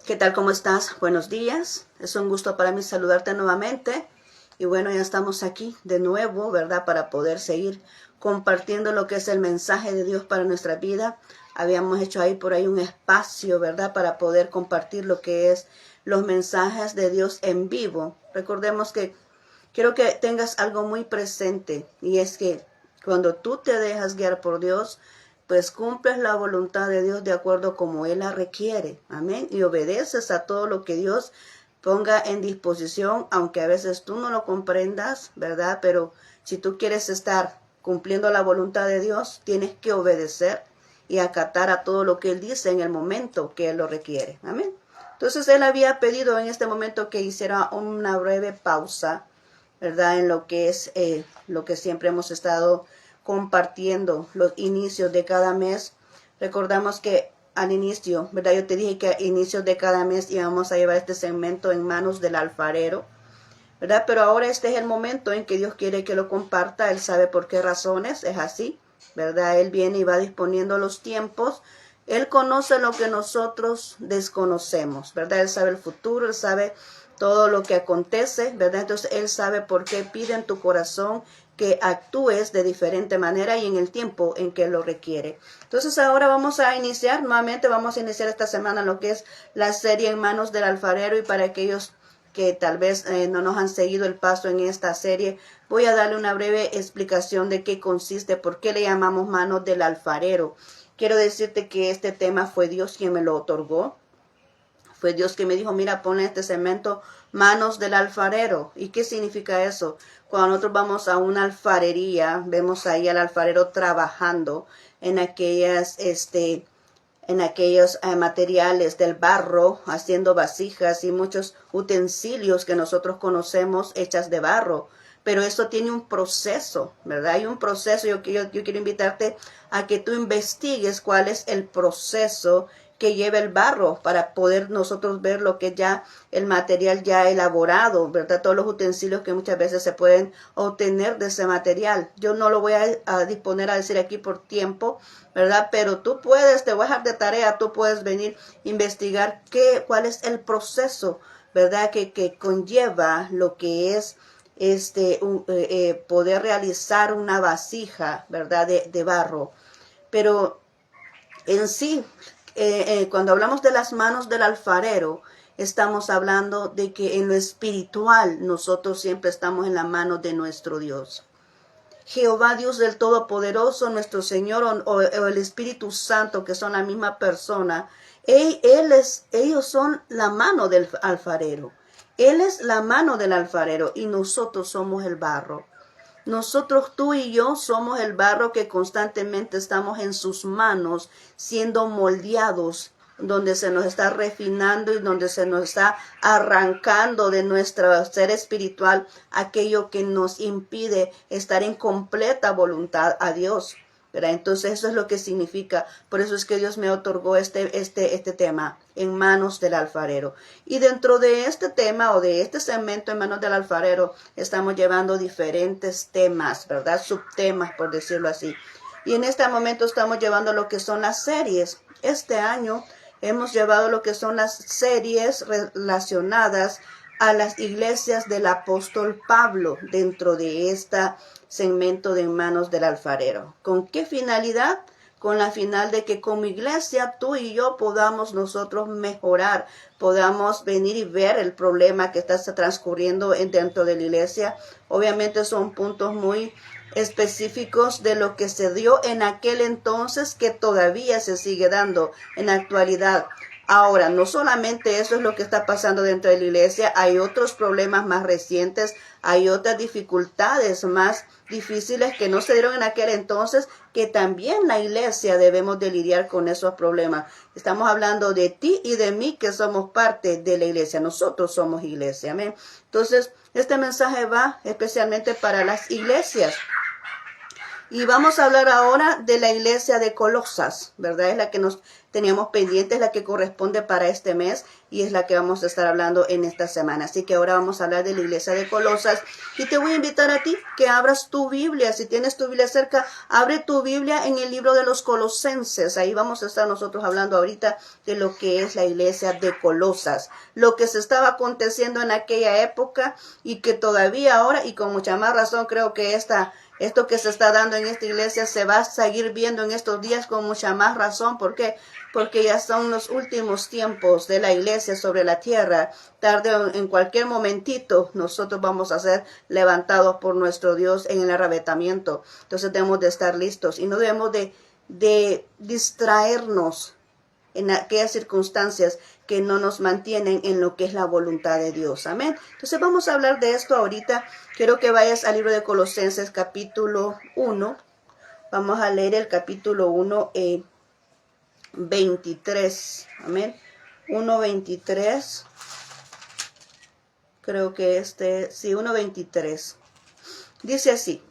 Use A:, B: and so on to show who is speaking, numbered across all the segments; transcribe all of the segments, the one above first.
A: ¿Qué tal? ¿Cómo estás? Buenos días. Es un gusto para mí saludarte nuevamente. Y bueno, ya estamos aquí de nuevo, ¿verdad? Para poder seguir compartiendo lo que es el mensaje de Dios para nuestra vida. Habíamos hecho ahí por ahí un espacio, ¿verdad? Para poder compartir lo que es los mensajes de Dios en vivo. Recordemos que quiero que tengas algo muy presente, y es que cuando tú te dejas guiar por Dios, pues cumples la voluntad de Dios de acuerdo como Él la requiere. Amén. Y obedeces a todo lo que Dios ponga en disposición, aunque a veces tú no lo comprendas, ¿verdad? Pero si tú quieres estar cumpliendo la voluntad de Dios, tienes que obedecer y acatar a todo lo que Él dice en el momento que Él lo requiere. Amén. Entonces Él había pedido en este momento que hiciera una breve pausa, ¿verdad? En lo que es lo que siempre hemos estado compartiendo, los inicios de cada mes. Recordamos que al inicio, ¿verdad? Yo te dije que a inicios de cada mes íbamos a llevar este segmento en manos del alfarero, ¿verdad? Pero ahora este es el momento en que Dios quiere que lo comparta. Él sabe por qué razones es así, ¿verdad? Él viene y va disponiendo los tiempos. Él conoce lo que nosotros desconocemos, ¿verdad? Él sabe el futuro, Él sabe todo lo que acontece, ¿verdad? Entonces Él sabe por qué pide en tu corazón que actúes de diferente manera y en el tiempo en que lo requiere. Entonces ahora vamos a iniciar, nuevamente vamos a iniciar esta semana lo que es la serie En manos del alfarero, y para aquellos que tal vez no nos han seguido el paso en esta serie, voy a darle una breve explicación de qué consiste, por qué le llamamos manos del alfarero. Quiero decirte que este tema fue Dios quien me lo otorgó. Fue Dios que me dijo, mira, ponle este segmento manos del alfarero. ¿Y qué significa eso? Cuando nosotros vamos a una alfarería, vemos ahí al alfarero trabajando en aquellos materiales del barro, haciendo vasijas y muchos utensilios que nosotros conocemos hechas de barro. Pero esto tiene un proceso, ¿verdad? Hay un proceso. Yo quiero invitarte a que tú investigues cuál es el proceso que lleva el barro para poder nosotros ver lo que es ya el material ya elaborado, ¿verdad? Todos los utensilios que muchas veces se pueden obtener de ese material. Yo no lo voy a disponer a decir aquí por tiempo, ¿verdad? Pero tú puedes, te voy a dejar de tarea, tú puedes venir a investigar cuál es el proceso, ¿verdad? Que conlleva lo que es poder realizar una vasija, ¿verdad? De barro. Pero en sí, cuando hablamos de las manos del alfarero, estamos hablando de que en lo espiritual nosotros siempre estamos en la mano de nuestro Dios. Jehová Dios del Todopoderoso, nuestro Señor, o el Espíritu Santo, que son la misma persona, ellos son la mano del alfarero. Él es la mano del alfarero y nosotros somos el barro. Nosotros, tú y yo, somos el barro que constantemente estamos en sus manos, siendo moldeados, donde se nos está refinando y donde se nos está arrancando de nuestro ser espiritual aquello que nos impide estar en completa voluntad a Dios, ¿verdad? Entonces eso es lo que significa. Por eso es que Dios me otorgó este tema, en manos del alfarero. Y dentro de este tema o de este segmento en manos del alfarero, estamos llevando diferentes temas, ¿verdad? Subtemas, por decirlo así. Y en este momento estamos llevando lo que son las series. Este año hemos llevado lo que son las series relacionadas a las iglesias del apóstol Pablo dentro de este segmento de En manos del alfarero. ¿Con qué finalidad? Con la final de que como iglesia tú y yo podamos nosotros mejorar, podamos venir y ver el problema que está transcurriendo dentro de la iglesia. Obviamente son puntos muy específicos de lo que se dio en aquel entonces, que todavía se sigue dando en la actualidad. Ahora, no solamente eso es lo que está pasando dentro de la iglesia, hay otros problemas más recientes, hay otras dificultades más difíciles que no se dieron en aquel entonces, que también la iglesia debemos de lidiar con esos problemas. Estamos hablando de ti y de mí, que somos parte de la iglesia. Nosotros somos iglesia, amén. Entonces, este mensaje va especialmente para las iglesias. Y vamos a hablar ahora de la iglesia de Colosas, ¿verdad? Es la que nos teníamos pendiente, es la que corresponde para este mes y es la que vamos a estar hablando en esta semana. Así que ahora vamos a hablar de la iglesia de Colosas y te voy a invitar a ti que abras tu Biblia. Si tienes tu Biblia cerca, abre tu Biblia en el libro de los Colosenses. Ahí vamos a estar nosotros hablando ahorita de lo que es la iglesia de Colosas, lo que se estaba aconteciendo en aquella época y que todavía ahora, y con mucha más razón, creo que esto que se está dando en esta iglesia se va a seguir viendo en estos días con mucha más razón. ¿Por qué? Porque ya son los últimos tiempos de la iglesia sobre la tierra. Tarde o en cualquier momentito nosotros vamos a ser levantados por nuestro Dios en el arrebatamiento. Entonces debemos de estar listos y no debemos de distraernos en aquellas circunstancias que no nos mantienen en lo que es la voluntad de Dios. Amén. Entonces vamos a hablar de esto ahorita. Quiero que vayas al libro de Colosenses capítulo 1. Vamos a leer el capítulo 1, 23. Amén. 1:23. Creo que sí, 1:23. Dice así: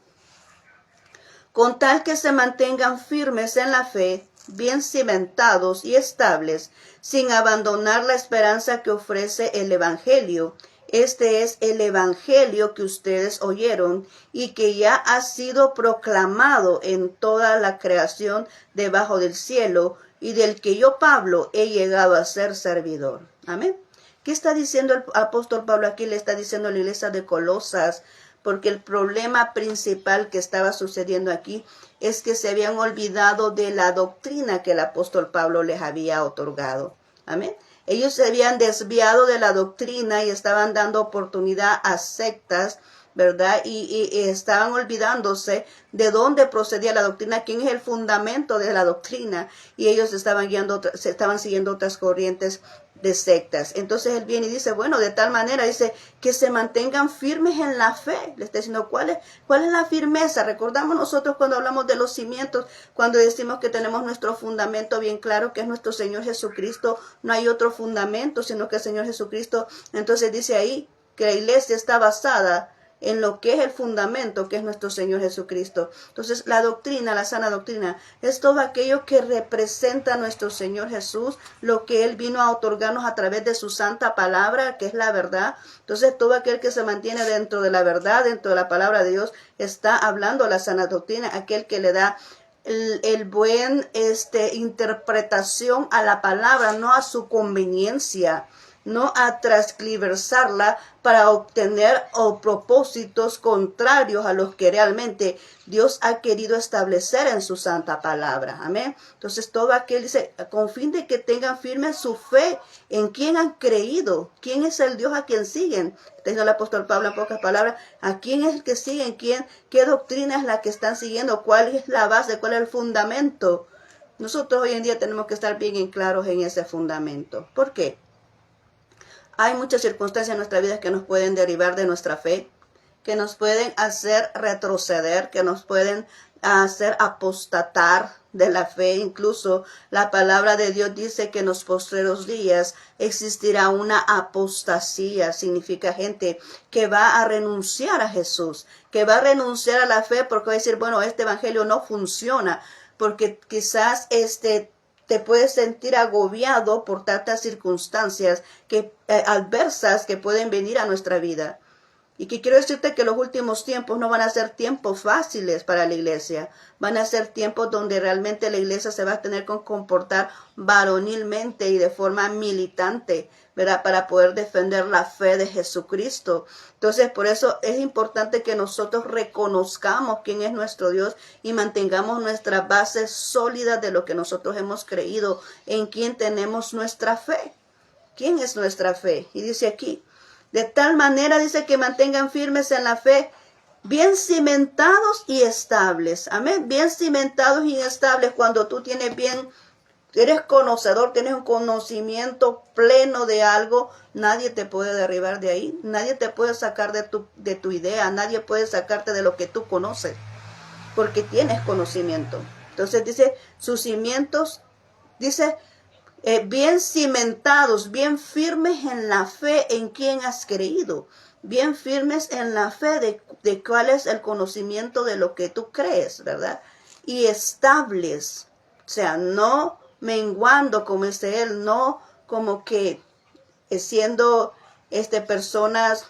A: con tal que se mantengan firmes en la fe, bien cimentados y estables, sin abandonar la esperanza que ofrece el Evangelio. Este es el Evangelio que ustedes oyeron y que ya ha sido proclamado en toda la creación debajo del cielo, y del que yo, Pablo, he llegado a ser servidor. Amén. ¿Qué está diciendo el apóstol Pablo aquí? Le está diciendo a la iglesia de Colosas, porque el problema principal que estaba sucediendo aquí es que se habían olvidado de la doctrina que el apóstol Pablo les había otorgado. Amén. Ellos se habían desviado de la doctrina y estaban dando oportunidad a sectas, ¿verdad? Y estaban olvidándose de dónde procedía la doctrina, quién es el fundamento de la doctrina, y ellos estaban siguiendo otras corrientes de sectas. Entonces él viene y dice, bueno, de tal manera, dice, que se mantengan firmes en la fe. Le está diciendo, ¿cuál es la firmeza? Recordamos nosotros cuando hablamos de los cimientos, cuando decimos que tenemos nuestro fundamento bien claro, que es nuestro Señor Jesucristo. No hay otro fundamento, sino que el Señor Jesucristo. Entonces dice ahí que la iglesia está basada en lo que es el fundamento, que es nuestro Señor Jesucristo. Entonces, la doctrina, la sana doctrina, es todo aquello que representa a nuestro Señor Jesús, lo que Él vino a otorgarnos a través de su santa palabra, que es la verdad. Entonces, todo aquel que se mantiene dentro de la verdad, dentro de la palabra de Dios, está hablando la sana doctrina, aquel que le da el buen interpretación a la palabra, no a su conveniencia, no a transcriversarla para obtener propósitos contrarios a los que realmente Dios ha querido establecer en su santa palabra. Amén. Entonces todo aquel dice, con fin de que tengan firme su fe en quien han creído, quién es el Dios a quien siguen. Está diciendo el apóstol Pablo en pocas palabras, a quién es el que siguen, qué doctrina es la que están siguiendo, cuál es la base, cuál es el fundamento. Nosotros hoy en día tenemos que estar bien claros en ese fundamento. ¿Por qué? Hay muchas circunstancias en nuestra vida que nos pueden derivar de nuestra fe, que nos pueden hacer retroceder, que nos pueden hacer apostatar de la fe. Incluso la palabra de Dios dice que en los postreros días existirá una apostasía. Significa gente que va a renunciar a Jesús, que va a renunciar a la fe porque va a decir, bueno, este evangelio no funciona, porque quizás te puedes sentir agobiado por tantas circunstancias adversas que pueden venir a nuestra vida. Y que quiero decirte que los últimos tiempos no van a ser tiempos fáciles para la iglesia. Van a ser tiempos donde realmente la iglesia se va a tener que comportar varonilmente y de forma militante, ¿verdad? Para poder defender la fe de Jesucristo. Entonces, por eso es importante que nosotros reconozcamos quién es nuestro Dios y mantengamos nuestra base sólida de lo que nosotros hemos creído, en quién tenemos nuestra fe. ¿Quién es nuestra fe? Y dice aquí, de tal manera, dice, que mantengan firmes en la fe, bien cimentados y estables. Amén. Bien cimentados y estables. Cuando tú eres conocedor, tienes un conocimiento pleno de algo, nadie te puede derribar de ahí. Nadie te puede sacar de tu idea. Nadie puede sacarte de lo que tú conoces, porque tienes conocimiento. Entonces dice, sus cimientos, dice, bien cimentados, bien firmes en la fe en quien has creído. bien firmes en la fe de cuál es el conocimiento de lo que tú crees, ¿verdad? Y estables, o sea, no menguando, como dice él, no como que siendo personas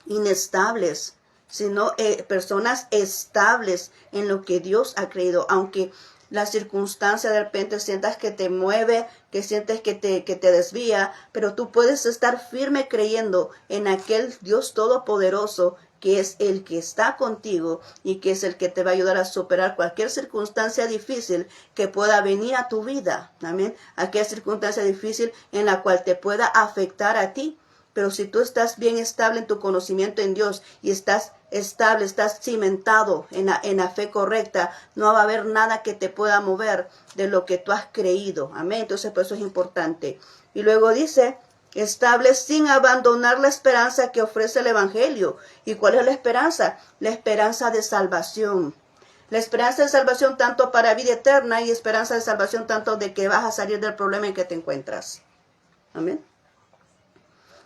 A: inestables, sino personas estables en lo que Dios ha creído, aunque la circunstancia de repente sientas que te mueve, que sientes que te desvía, pero tú puedes estar firme creyendo en aquel Dios todopoderoso que es el que está contigo y que es el que te va a ayudar a superar cualquier circunstancia difícil que pueda venir a tu vida. Amén. Aquella circunstancia difícil en la cual te pueda afectar a ti. Pero si tú estás bien estable en tu conocimiento en Dios y estás estable, estás cimentado en la fe correcta, no va a haber nada que te pueda mover de lo que tú has creído. Amén. Entonces, por eso es importante. Y luego dice, estable sin abandonar la esperanza que ofrece el Evangelio. ¿Y cuál es la esperanza? La esperanza de salvación. La esperanza de salvación tanto para vida eterna y esperanza de salvación tanto de que vas a salir del problema en que te encuentras. Amén.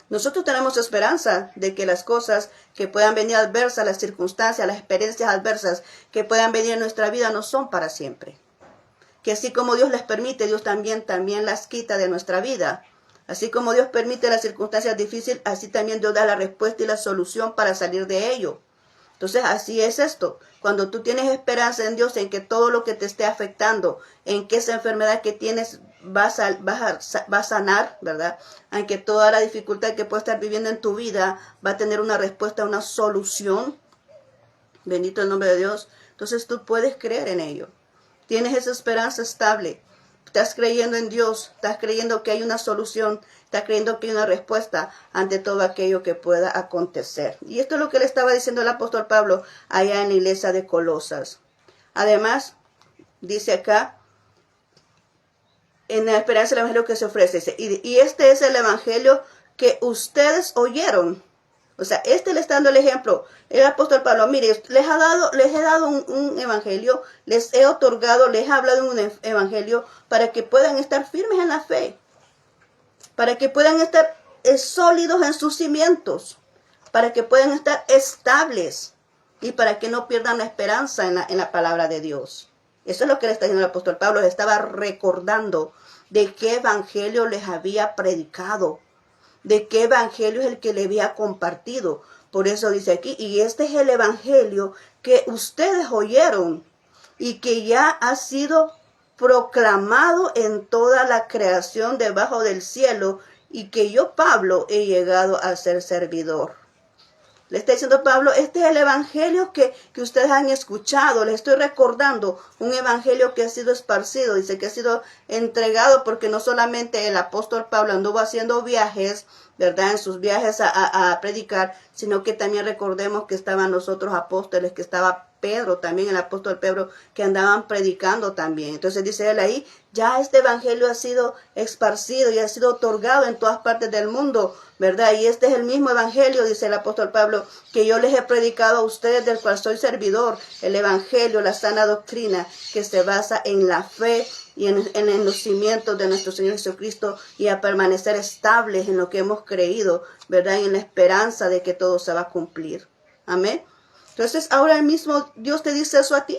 A: Nosotros tenemos esperanza de que las cosas que puedan venir adversas, las circunstancias, las experiencias adversas que puedan venir en nuestra vida no son para siempre. Que así como Dios les permite, Dios también las quita de nuestra vida. Así como Dios permite las circunstancias difíciles, así también Dios da la respuesta y la solución para salir de ello. Entonces, así es esto. Cuando tú tienes esperanza en Dios, en que todo lo que te esté afectando, en que esa enfermedad que tienes va a sanar, ¿verdad? En que toda la dificultad que puedes estar viviendo en tu vida va a tener una respuesta, una solución. Bendito el nombre de Dios. Entonces, tú puedes creer en ello. Tienes esa esperanza estable. Estás creyendo en Dios, estás creyendo que hay una solución, estás creyendo que hay una respuesta ante todo aquello que pueda acontecer. Y esto es lo que le estaba diciendo el apóstol Pablo allá en la iglesia de Colosas. Además, dice acá, en la esperanza del evangelio que se ofrece, y este es el evangelio que ustedes oyeron. O sea, le está dando el ejemplo. El apóstol Pablo, mire, les he dado un evangelio, les he otorgado, les he hablado de un evangelio para que puedan estar firmes en la fe, para que puedan estar sólidos en sus cimientos, para que puedan estar estables y para que no pierdan la esperanza en la palabra de Dios. Eso es lo que le está diciendo el apóstol Pablo. Le estaba recordando de qué evangelio les había predicado, de qué evangelio es el que le había compartido. Por eso dice aquí, y este es el evangelio que ustedes oyeron y que ya ha sido proclamado en toda la creación debajo del cielo, y que yo, Pablo, he llegado a ser servidor. Le está diciendo Pablo, este es el evangelio que ustedes han escuchado. Les estoy recordando un evangelio que ha sido esparcido. Dice que ha sido entregado porque no solamente el apóstol Pablo anduvo haciendo viajes, ¿verdad? En sus viajes a predicar, sino que también recordemos que estaban los otros apóstoles, que estaba Pedro, también el apóstol Pedro, que andaban predicando también. Entonces dice él ahí, ya este evangelio ha sido esparcido y ha sido otorgado en todas partes del mundo, ¿verdad? Y este es el mismo evangelio, dice el apóstol Pablo, que yo les he predicado a ustedes, del cual soy servidor, el evangelio, la sana doctrina, que se basa en la fe y en los cimientos de nuestro Señor Jesucristo, y a permanecer estables en lo que hemos creído, ¿verdad? Y en la esperanza de que todo se va a cumplir. Amén. Entonces, ahora mismo Dios te dice eso a ti.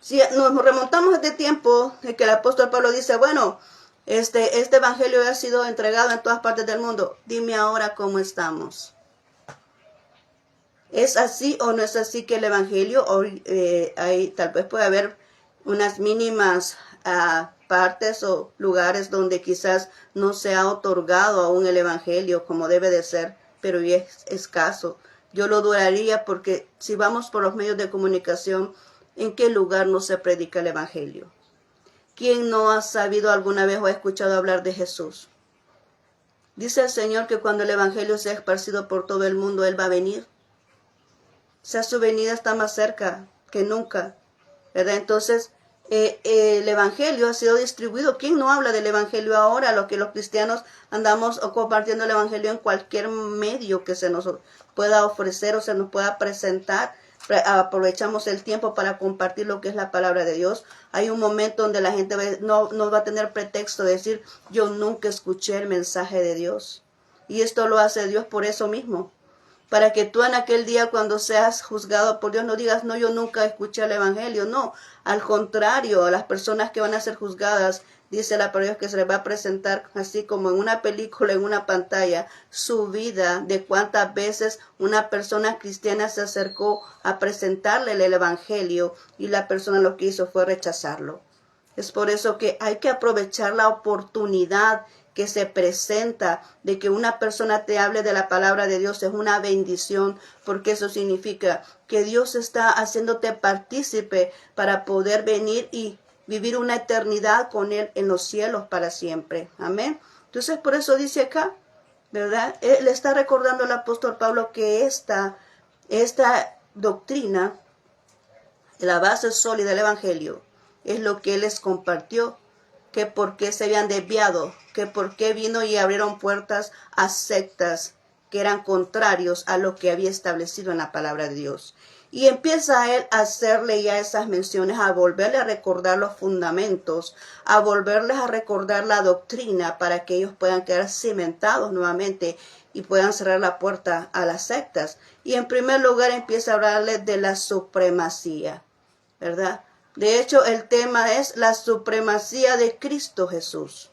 A: Si nos remontamos a este tiempo en que el apóstol Pablo dice, bueno, este evangelio ha sido entregado en todas partes del mundo, dime ahora cómo estamos. ¿Es así o no es así que el evangelio, tal vez puede haber unas mínimas partes o lugares donde quizás no se ha otorgado aún el evangelio como debe de ser, pero es escaso? Yo lo dudaría, porque si vamos por los medios de comunicación, ¿en qué lugar no se predica el evangelio? ¿Quién no ha sabido alguna vez o ha escuchado hablar de Jesús? Dice el Señor que cuando el evangelio sea esparcido por todo el mundo, Él va a venir. O sea, su venida está más cerca que nunca, ¿verdad? Entonces, el evangelio ha sido distribuido. ¿Quién no habla del evangelio ahora? Lo que los cristianos andamos compartiendo el evangelio en cualquier medio que se nos pueda ofrecer o se nos pueda presentar. Aprovechamos el tiempo para compartir lo que es la palabra de Dios. Hay un momento donde la gente no va a tener pretexto de decir, yo nunca escuché el mensaje de Dios. Y esto lo hace Dios por eso mismo. Para que tú en aquel día cuando seas juzgado por Dios no digas, no, yo nunca escuché el evangelio. No, al contrario, a las personas que van a ser juzgadas, dice la palabra que se les va a presentar así como en una película, en una pantalla, su vida de cuántas veces una persona cristiana se acercó a presentarle el evangelio y la persona lo que hizo fue rechazarlo. Es por eso que hay que aprovechar la oportunidad que se presenta de que una persona te hable de la palabra de Dios. Es una bendición, porque eso significa que Dios está haciéndote partícipe para poder venir y vivir una eternidad con Él en los cielos para siempre. Amén. Entonces por eso dice acá, ¿verdad? Él está recordando al apóstol Pablo que esta doctrina, la base sólida del evangelio, es lo que Él les compartió, que por qué se habían desviado, que por qué vino y abrieron puertas a sectas que eran contrarios a lo que había establecido en la palabra de Dios. Y empieza él a hacerle ya esas menciones, a volverle a recordar los fundamentos, a volverles a recordar la doctrina para que ellos puedan quedar cimentados nuevamente y puedan cerrar la puerta a las sectas. Y en primer lugar empieza a hablarles de la supremacía, ¿verdad? De hecho, el tema es la supremacía de Cristo Jesús.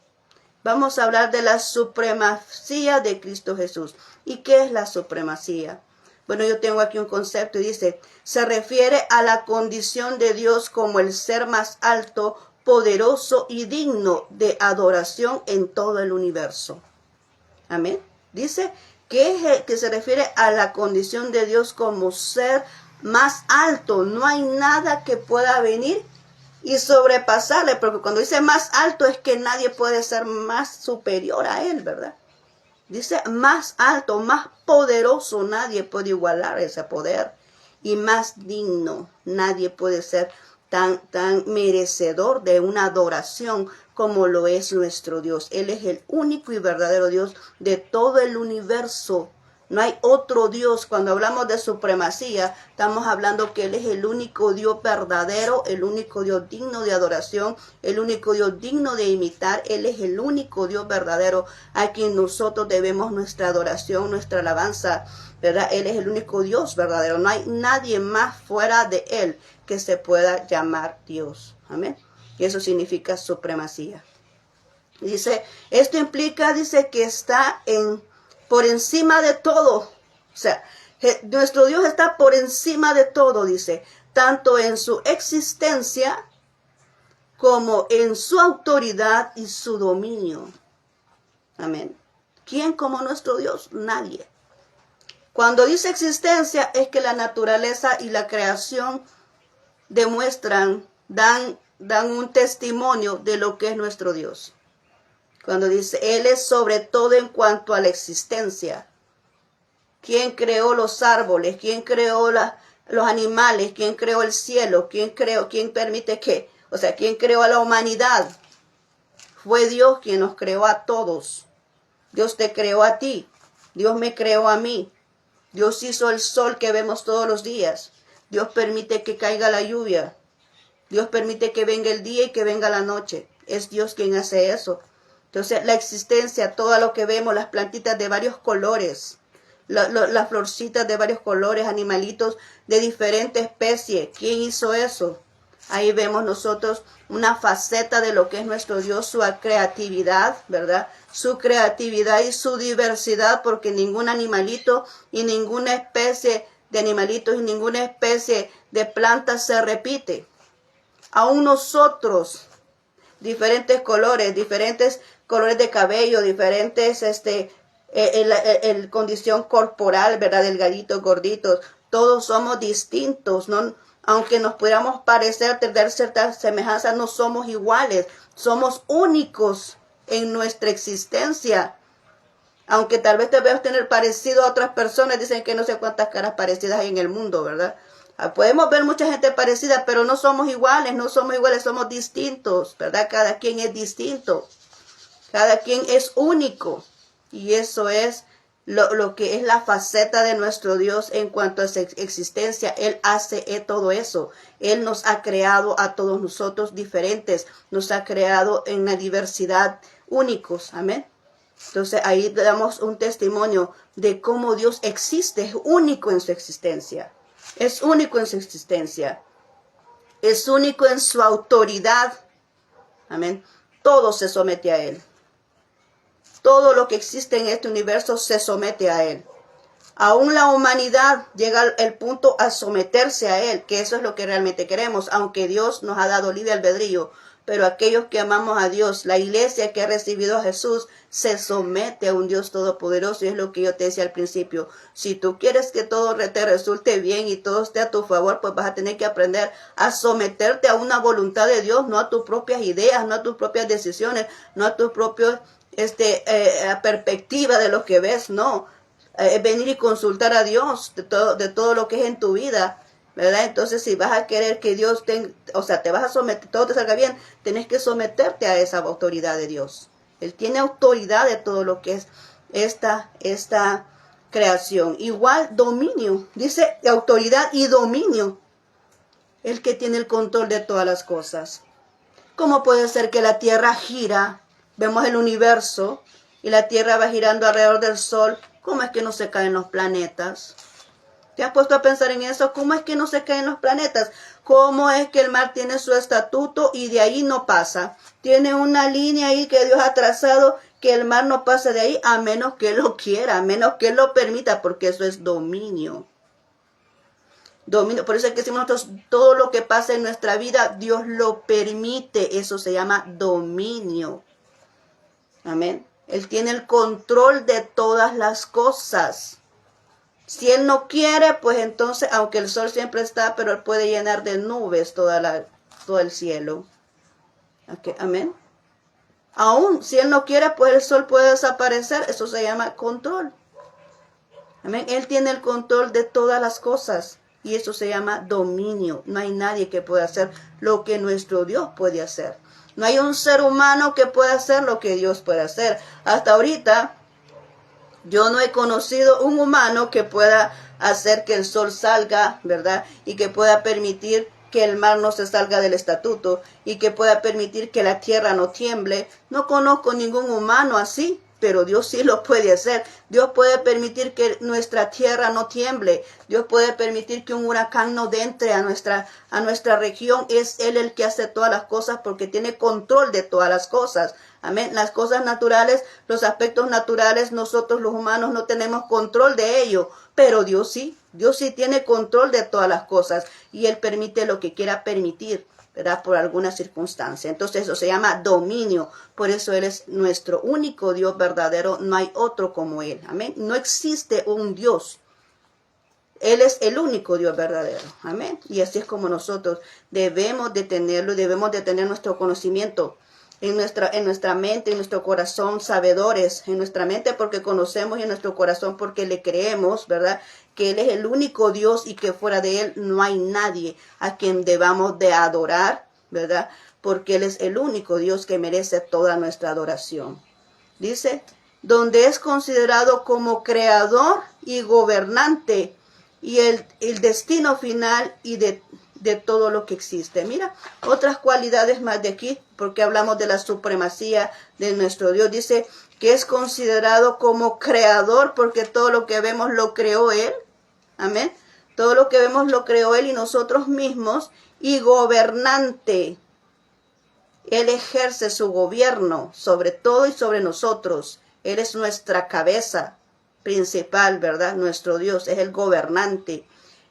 A: Vamos a hablar de la supremacía de Cristo Jesús. ¿Y qué es la supremacía? Bueno, yo tengo aquí un concepto y dice, se refiere a la condición de Dios como el ser más alto, poderoso y digno de adoración en todo el universo. Amén. Dice que se refiere a la condición de Dios como ser más alto. No hay nada que pueda venir y sobrepasarle, porque cuando dice más alto es que nadie puede ser más superior a Él, ¿verdad? Dice más alto, más poderoso, nadie puede igualar ese poder. Y más digno, nadie puede ser tan merecedor de una adoración como lo es nuestro Dios. Él es el único y verdadero Dios de todo el universo. No hay otro Dios. Cuando hablamos de supremacía, estamos hablando que Él es el único Dios verdadero, el único Dios digno de adoración, el único Dios digno de imitar. Él es el único Dios verdadero a quien nosotros debemos nuestra adoración, nuestra alabanza, ¿verdad? Él es el único Dios verdadero. No hay nadie más fuera de Él que se pueda llamar Dios. Amén. Y eso significa supremacía. Dice, esto implica, dice, que está por encima de todo. O sea, nuestro Dios está por encima de todo, dice, tanto en su existencia como en su autoridad y su dominio. Amén. ¿Quién como nuestro Dios? Nadie. Cuando dice existencia es que la naturaleza y la creación demuestran, dan un testimonio de lo que es nuestro Dios. Cuando dice, Él es sobre todo en cuanto a la existencia. ¿Quién creó los árboles? ¿Quién creó los animales? ¿Quién creó el cielo? ¿Quién permite que? O sea, ¿quién creó a la humanidad? Fue Dios quien nos creó a todos. Dios te creó a ti. Dios me creó a mí. Dios hizo el sol que vemos todos los días. Dios permite que caiga la lluvia. Dios permite que venga el día y que venga la noche. Es Dios quien hace eso. Entonces, la existencia, todo lo que vemos, las plantitas de varios colores, las florcitas de varios colores, animalitos de diferentes especies. ¿Quién hizo eso? Ahí vemos nosotros una faceta de lo que es nuestro Dios, su creatividad, ¿verdad? Su creatividad y su diversidad, porque ningún animalito y ninguna especie de animalitos y ninguna especie de plantas se repite. Aún nosotros, diferentes colores de cabello, diferentes condición corporal, ¿verdad? Delgaditos, gorditos, todos somos distintos, ¿no? Aunque nos pudiéramos parecer, tener cierta semejanza, no somos iguales, somos únicos en nuestra existencia. Aunque tal vez te veas tener parecido a otras personas, dicen que no sé cuántas caras parecidas hay en el mundo, ¿verdad? Podemos ver mucha gente parecida, pero no somos iguales, somos distintos, ¿verdad? Cada quien es distinto, cada quien es único. Y eso es lo que es la faceta de nuestro Dios en cuanto a su existencia. Él hace todo eso. Él nos ha creado a todos nosotros diferentes, nos ha creado en la diversidad únicos. Amén. Entonces ahí damos un testimonio de cómo Dios existe, es único en su existencia. Es único en su existencia. Es único en su autoridad. Amén. Todo se somete a Él. Todo lo que existe en este universo se somete a Él. Aún la humanidad llega al punto a someterse a Él, que eso es lo que realmente queremos, aunque Dios nos ha dado libre albedrío. Pero aquellos que amamos a Dios, la iglesia que ha recibido a Jesús, se somete a un Dios todopoderoso. Y es lo que yo te decía al principio. Si tú quieres que todo te resulte bien y todo esté a tu favor, pues vas a tener que aprender a someterte a una voluntad de Dios, no a tus propias ideas, no a tus propias decisiones, no a tus propios perspectiva de lo que ves, no. Venir y consultar a Dios de todo lo que es en tu vida, ¿verdad? Entonces, si vas a querer que Dios te vas a someter, todo te salga bien, tenés que someterte a esa autoridad de Dios. Él tiene autoridad de todo lo que es esta creación. Igual dominio, dice autoridad y dominio. El que tiene el control de todas las cosas. ¿Cómo puede ser que la tierra gira? Vemos el universo y la tierra va girando alrededor del sol. ¿Cómo es que no se caen los planetas? ¿Te has puesto a pensar en eso? ¿Cómo es que no se caen los planetas? ¿Cómo es que el mar tiene su estatuto y de ahí no pasa? Tiene una línea ahí que Dios ha trazado que el mar no pase de ahí a menos que Él lo quiera, a menos que Él lo permita, porque eso es dominio. Dominio. Por eso es que decimos nosotros, todo lo que pasa en nuestra vida, Dios lo permite. Eso se llama dominio. Amén. Él tiene el control de todas las cosas. Si Él no quiere, pues entonces, aunque el sol siempre está, pero Él puede llenar de nubes todo el cielo. Okay. Amén. Aún si Él no quiere, pues el sol puede desaparecer. Eso se llama control. Amén. Él tiene el control de todas las cosas. Y eso se llama dominio. No hay nadie que pueda hacer lo que nuestro Dios puede hacer. No hay un ser humano que pueda hacer lo que Dios puede hacer. Hasta ahorita, yo no he conocido un humano que pueda hacer que el sol salga, ¿verdad? Y que pueda permitir que el mar no se salga del estatuto. Y que pueda permitir que la tierra no tiemble. No conozco ningún humano así. Pero Dios sí lo puede hacer. Dios puede permitir que nuestra tierra no tiemble. Dios puede permitir que un huracán no entre a nuestra región. Es Él el que hace todas las cosas porque tiene control de todas las cosas. Amén. Las cosas naturales, los aspectos naturales, nosotros los humanos no tenemos control de ello. Pero Dios sí. Dios sí tiene control de todas las cosas. Y Él permite lo que quiera permitir, ¿verdad? Por alguna circunstancia. Entonces eso se llama dominio. Por eso Él es nuestro único Dios verdadero. No hay otro como Él. Amén. No existe un Dios. Él es el único Dios verdadero. Amén. Y así es como nosotros debemos de tenerlo. Debemos de tener nuestro conocimiento en nuestra mente, en nuestro corazón, sabedores. En nuestra mente porque conocemos y en nuestro corazón porque le creemos, ¿verdad? Que Él es el único Dios y que fuera de Él no hay nadie a quien debamos de adorar, ¿verdad? Porque Él es el único Dios que merece toda nuestra adoración. Dice, donde es considerado como creador y gobernante y el destino final y de todo lo que existe. Mira, otras cualidades más de aquí, porque hablamos de la supremacía de nuestro Dios. Dice que es considerado como creador, porque todo lo que vemos lo creó Él. Amén. Todo lo que vemos lo creó Él y nosotros mismos. Y gobernante. Él ejerce su gobierno sobre todo y sobre nosotros. Él es nuestra cabeza principal, ¿verdad? Nuestro Dios es el gobernante.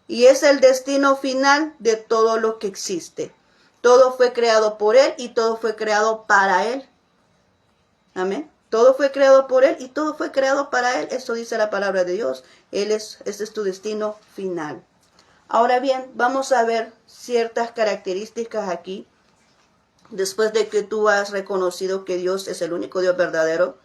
A: Y es el destino final de todo lo que existe. Todo fue creado por Él y todo fue creado para Él. Amén. Todo fue creado por Él y todo fue creado para Él. Eso dice la palabra de Dios. Ese es tu destino final. Ahora bien, vamos a ver ciertas características aquí. Después de que tú has reconocido que Dios es el único Dios verdadero.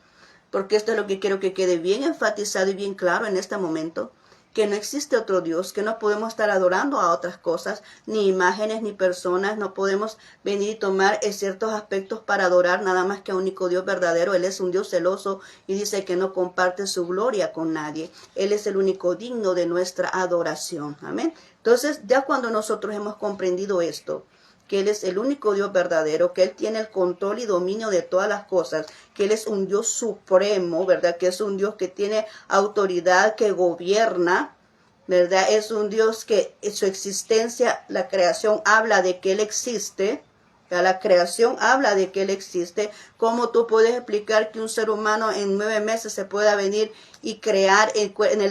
A: Porque esto es lo que quiero que quede bien enfatizado y bien claro en este momento. Que no existe otro Dios, que no podemos estar adorando a otras cosas, ni imágenes, ni personas. No podemos venir y tomar ciertos aspectos para adorar nada más que a un único Dios verdadero. Él es un Dios celoso y dice que no comparte su gloria con nadie. Él es el único digno de nuestra adoración. Amén. Entonces, ya cuando nosotros hemos comprendido esto, que Él es el único Dios verdadero, que Él tiene el control y dominio de todas las cosas, que Él es un Dios supremo, ¿verdad? Que es un Dios que tiene autoridad, que gobierna, ¿verdad? Es un Dios que en su existencia, la creación habla de que Él existe. La creación habla de que Él existe. ¿Cómo tú puedes explicar que un ser humano en 9 meses se pueda venir y crear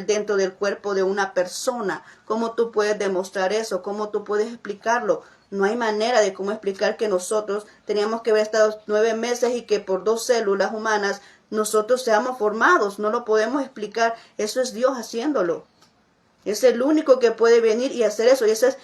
A: dentro del cuerpo de una persona? ¿Cómo tú puedes demostrar eso? ¿Cómo tú puedes explicarlo? No hay manera de cómo explicar que nosotros teníamos que haber estado 9 meses y que por 2 células humanas nosotros seamos formados. No lo podemos explicar. Eso es Dios haciéndolo. Es el único que puede venir y hacer eso. Y esa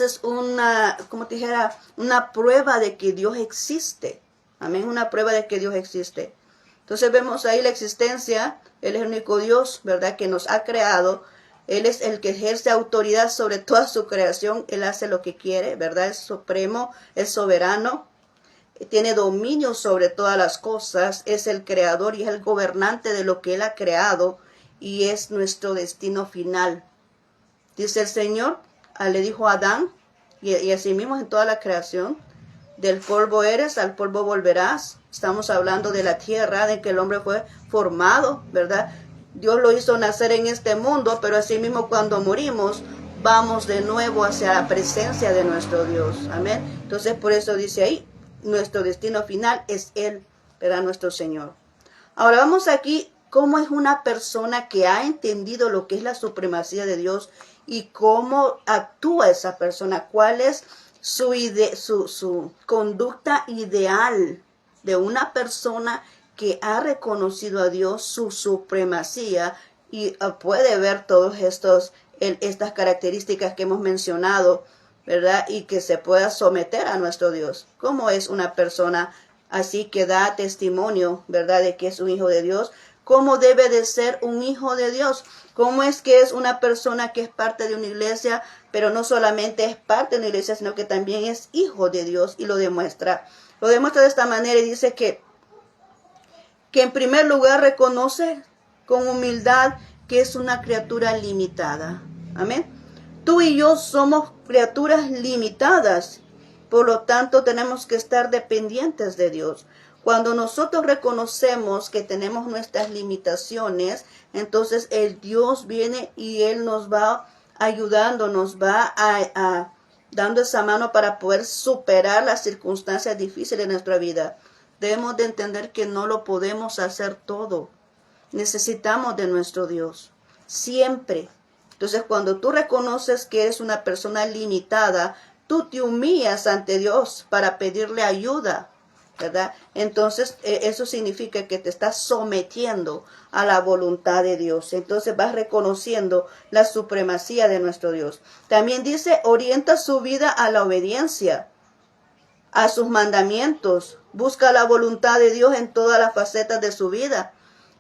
A: es una, como te dijera, una prueba de que Dios existe. Amén, una prueba de que Dios existe. Entonces vemos ahí la existencia. Él es el único Dios, ¿verdad?, que nos ha creado. Él es el que ejerce autoridad sobre toda su creación. Él hace lo que quiere, ¿verdad? Es supremo, es soberano. Tiene dominio sobre todas las cosas. Es el creador y es el gobernante de lo que Él ha creado. Y es nuestro destino final. Dice el Señor, le dijo a Adán, y así mismo en toda la creación, del polvo eres, al polvo volverás. Estamos hablando de la tierra, de que el hombre fue formado, ¿verdad? Dios lo hizo nacer en este mundo, pero así mismo cuando morimos, vamos de nuevo hacia la presencia de nuestro Dios. Amén. Entonces por eso dice ahí, nuestro destino final es Él, ¿verdad? Nuestro Señor. Ahora vamos aquí, cómo es una persona que ha entendido lo que es la supremacía de Dios y cómo actúa esa persona, cuál es su conducta ideal de una persona que ha reconocido a Dios, su supremacía, y puede ver todas estas características que hemos mencionado, ¿verdad? Y que se pueda someter a nuestro Dios. ¿Cómo es una persona así que da testimonio, ¿verdad?, de que es un hijo de Dios? ¿Cómo debe de ser un hijo de Dios? ¿Cómo es que es una persona que es parte de una iglesia, pero no solamente es parte de una iglesia, sino que también es hijo de Dios y lo demuestra? Lo demuestra de esta manera y dice que en primer lugar reconoce con humildad que es una criatura limitada. Amén. Tú y yo somos criaturas limitadas, por lo tanto tenemos que estar dependientes de Dios. Cuando nosotros reconocemos que tenemos nuestras limitaciones, entonces el Dios viene y Él nos va ayudando, nos va dando esa mano para poder superar las circunstancias difíciles de nuestra vida. Debemos de entender que no lo podemos hacer todo. Necesitamos de nuestro Dios, siempre. Entonces cuando tú reconoces que eres una persona limitada, tú te humillas ante Dios para pedirle ayuda, ¿verdad? Entonces eso significa que te estás sometiendo a la voluntad de Dios. Entonces vas reconociendo la supremacía de nuestro Dios. También dice, orienta su vida a la obediencia, a sus mandamientos. Busca la voluntad de Dios en todas las facetas de su vida.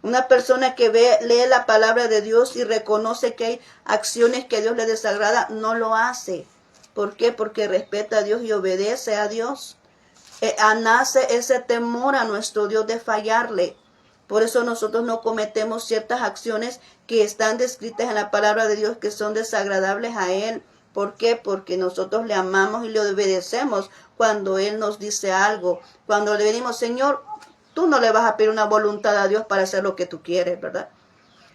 A: Una persona que lee la palabra de Dios y reconoce que hay acciones que a Dios le desagrada, no lo hace. ¿Por qué? Porque respeta a Dios y obedece a Dios. Nace ese temor a nuestro Dios de fallarle. Por eso nosotros no cometemos ciertas acciones que están descritas en la palabra de Dios que son desagradables a Él. ¿Por qué? Porque nosotros le amamos y le obedecemos cuando Él nos dice algo. Cuando le venimos, Señor, tú no le vas a pedir una voluntad a Dios para hacer lo que tú quieres, ¿verdad?